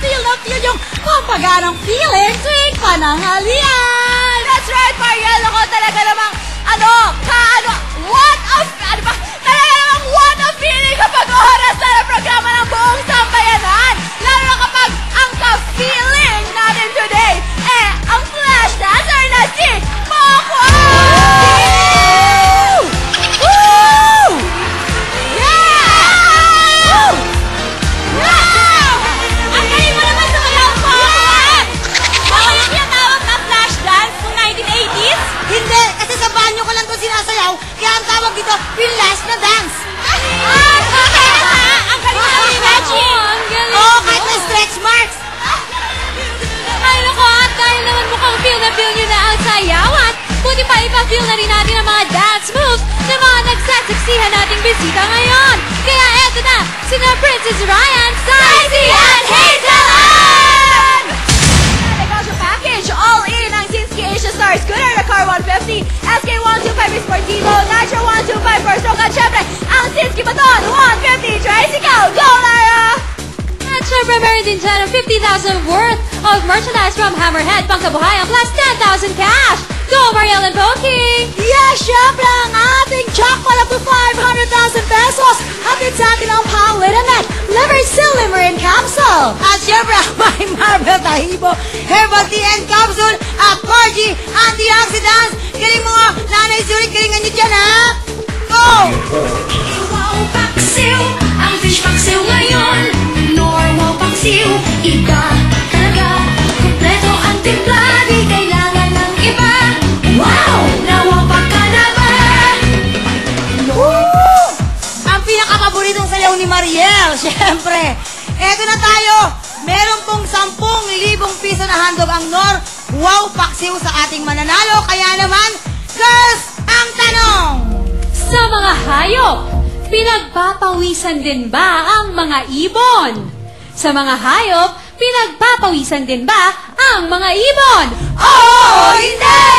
feel yung pampaganang feeling tuwing pananghalian. That's right, Mariel. Ako talaga namang, what a feeling kapag oras na ng programa ng buong sambayanan. Lalo na kapag ang ka-feeling natin today, ang flash dancer na si Mokwa! Hindi, kasi sa banyo ko lang ito sinasayaw, kaya ang tawag dito, flash na dance. Ang galing na imagine! Ang galing Oo, kahit may stretch marks. Ay, nako, at dahil naman mukhang feel nyo na ang sayawan, buti pa ipa-feel na rin natin ang mga dance moves ng mga nagsasaksihan nating bisita ngayon. Kaya eto na, sina Princess Ryan, Saisi, and Hazelan! Negosyo package, all in ang Sinski Asia Star Scooter na Car 150, SK125 Sportivo, Nitro 125 for stroke, at syempre, ang Sinski Baton 150 Tricycle. Go, Lara! At syempre, meron din dyan ang 50,000 worth of merchandise from Hammerhead, Pangkabuhayan, plus 10,000 cash. Go, Mariel and Pokey! Yes, syempre ang ating jackpot up to 500,000 pesos. Hatid sa atin ang Palitamit Liver Silimering Capsule. At syempre ang may Marvel Tahibo Herbal Tea and Capsule at Corgi Antioxidants. Galing mga nanay Zuri, galingan nyo dyan, ha? Go! Wow, paksiw! Ang fish paksiw ngayon. Normal paksiw. Iba talaga. Kompleto ang timpla. Di kailangan ng iba. Wow! Nawapak ka na ba? Ang pinakapaboritong sayaw ni Mariel, syempre. Eto na tayo. Meron pong 10,000 piso na handog ang Nor. Wow, paksiw sa ating mananalo. Kaya naman, girls, ang tanong. Sa mga hayop, pinagpapawisan din ba ang mga ibon? Sa mga hayop, pinagpapawisan din ba ang mga ibon? Oo, hindi!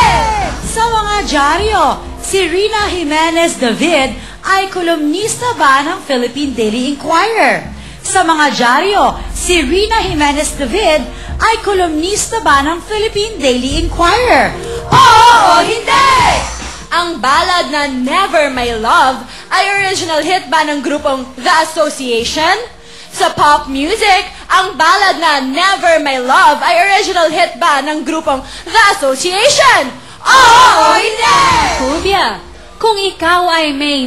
Sa mga dyaryo, si Rina Jimenez David ay kolumnista ba ng Philippine Daily Inquirer? Sa mga dyaryo, si Rina Jimenez David ay kolumnista ba ng Philippine Daily Inquirer? Oo, hindi! Ang ballad na Never My Love ay original hit ba ng grupong The Association? Sa pop music, ang ballad na Never My Love ay original hit ba ng grupong The Association? Oo, hindi! Phobia. Kung ikaw ay may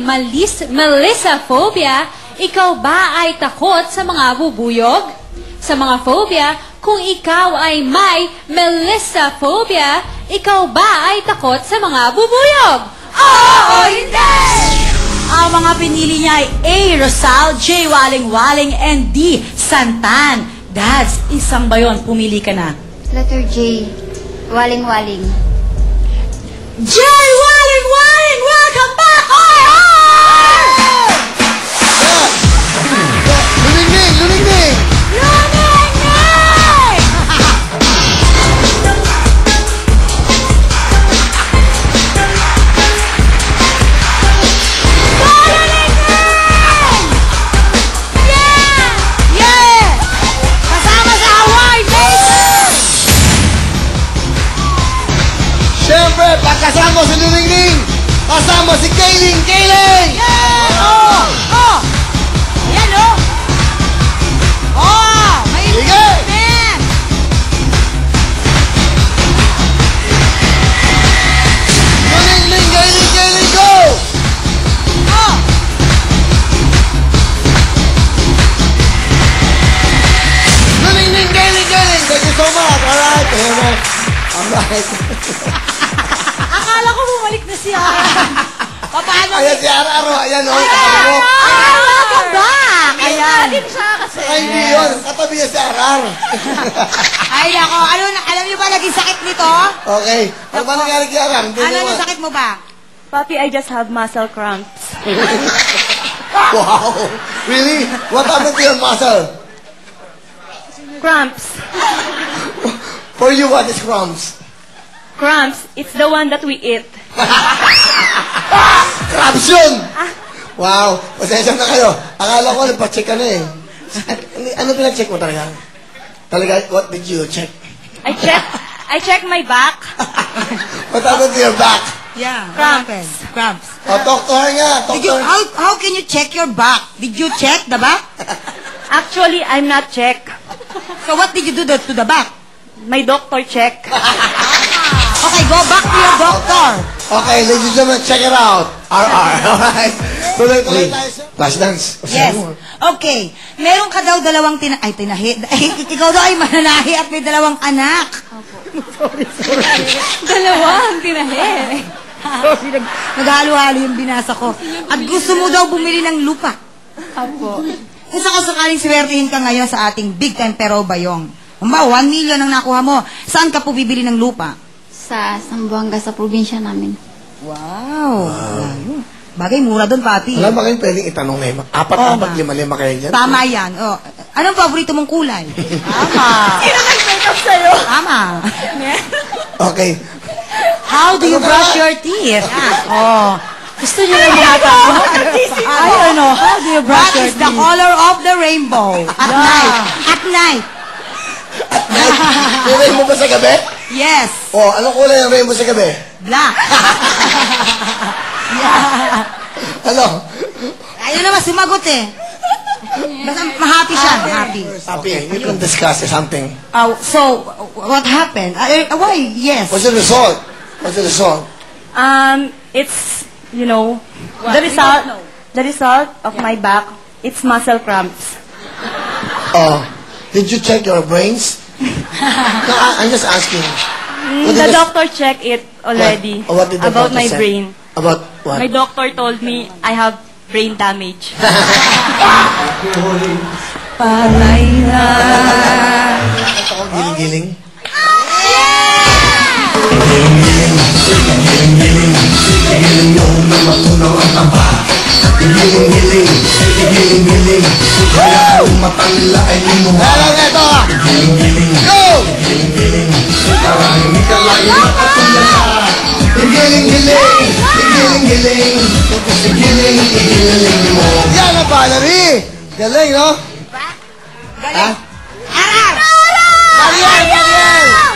Melissa-phobia, ikaw ba ay takot sa mga bubuyog? Sa mga phobia, kung ikaw ay may Melissa-phobia, ikaw ba ay takot sa mga bubuyog? Oo, hindi! Ang mga pinili niya ay A. Rosal, J. Waling-Waling, and D. Santan. Dads, isang ba yun? Pumili ka na. Letter J. Waling-waling. J. Waling-Waling! Welcome back! Oy! Luningning! Luningning! Luningning! Siyempre, pagkasama si Luningning, kasama si Kayling! Kayling! Yeah! Oh! Oh! Yan, oh! Oh! May Sige! improvement! Luningning! Kayling! Kayling! Go! Oh! Luningning! Kayling! Kayling! Thank you so much! Alright! Alright! Akala ko bumalik na siya. Paano? Ayan si Araro! Ayan o! Welcome back! Ayan. Ayan siya kasi. Ay, hindi yun! Katabi niya si Arar! Ay, ako. Alam niyo ba naging sakit nito? Okay. Ano ba nangyari kay Arar? Hindi Ano niyo yung ba? sakit mo ba? Papi, I just have muscle cramps. Wow! Really? What happened to your muscle? Cramps. For you, what is crumbs? Cramps, it's the one that we eat. Crumbs yun! Wow! Pasensya na kayo. Akala ko nagpa-check ka na eh. Ano pinag-check mo talaga? Talaga, what did you check? I check my back. What happened to your back? Yeah. Cramps. Cramps. Talk to her nga. Talk Did you, to her. how can you check your back? Did you check the back? Actually, I'm not check. So what did you do to the back? My doctor check. Okay, go back to your doctor. Okay, ladies and gentlemen, check it out. RR. Alright. Tuloy tayo sa flash dance. Yes. Okay. Meron ka daw dalawang tinahi. Ikaw daw ay mananahi at may dalawang anak. Dalawang tinahe. Sorry, naghalo-halo yung binasa ko. At gusto mo daw bumili ng lupa. Apo. Kung sakasakaling swertihin ka ngayon sa ating big time pero bayong. Ba, 1 million ang nakuha mo. Saan ka po bibili ng lupa? Sa Zamboanga, sa probinsya namin. Wow. Ayun. Bagay, mura doon, papi. Wala ba kayong pwedeng itanong na yun? Apat, 5 kayo dyan? Tama yan. Oh. Anong paborito mong kulay? Tama. Sino nag-makeup sa'yo? Tama. Okay. How do you brush your teeth? Oh. Gusto niyo lang yata? I don't know. How do you brush your teeth? That is the color of the rainbow. At night. At night. Yung rainbow ba sa gabi? Yes. Oh, anong kulay ng rainbow sa gabi? Black. Yeah. Ano? Ayun naman, sumagot eh. Basta ma-happy siya. Happy. Happy. You can discuss something. So, what happened? Why? Yes. What's the result? What's the result? It's, you know, the result of my back, it's muscle cramps. Oh, did you check your brains? No, I'm just asking. What The did doctor checked it already What did the about doctor my say? brain. About what? My doctor told me I have brain damage. Patay na. Ito ko giling-giling. Alam nga ito! Go! Yan ang Valerie! Galing, no? Galing! Arar! Ariel! Ariel!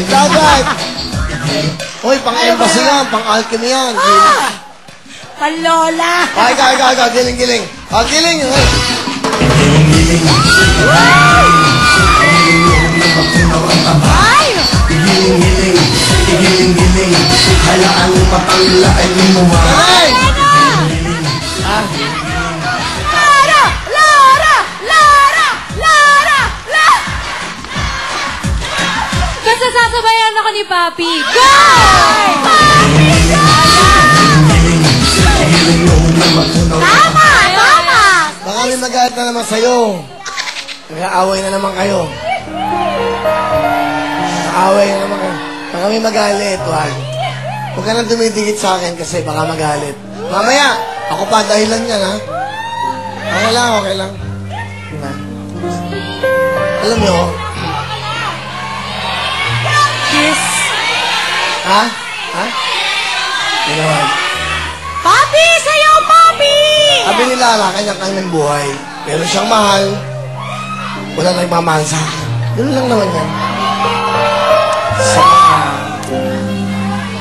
Dagat! Uy, pang-embassy yan, pang-alchemy yan. Palola. Ay, giling-giling. Giling! Galing! Basta sasabayan ako ni Papi. Go! Tama! Tama! Baka may magalit na naman sa'yo. Nag-aaway na naman kayo. Nag-aaway na naman kayo. Baka may magalit, wag. Huwag ka nang dumidikit sa akin kasi baka magalit. Mamaya, ako pa dahilan yan, ha? Okay lang. Diba? Alam niyo, Kiss. ha? Ginawa. Papi! Sayo, Papi! Sabi ni Lara, kanya-kanyang buhay. Pero siyang mahal, wala nagmamahal sa akin. Ganun lang naman yan.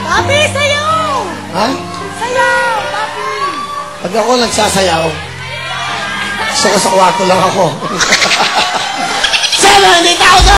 Papi, sayo! Ha? Sayaw, Papi! Pag ako nagsasayaw, gusto ko sa kwarto lang ako. 70,000!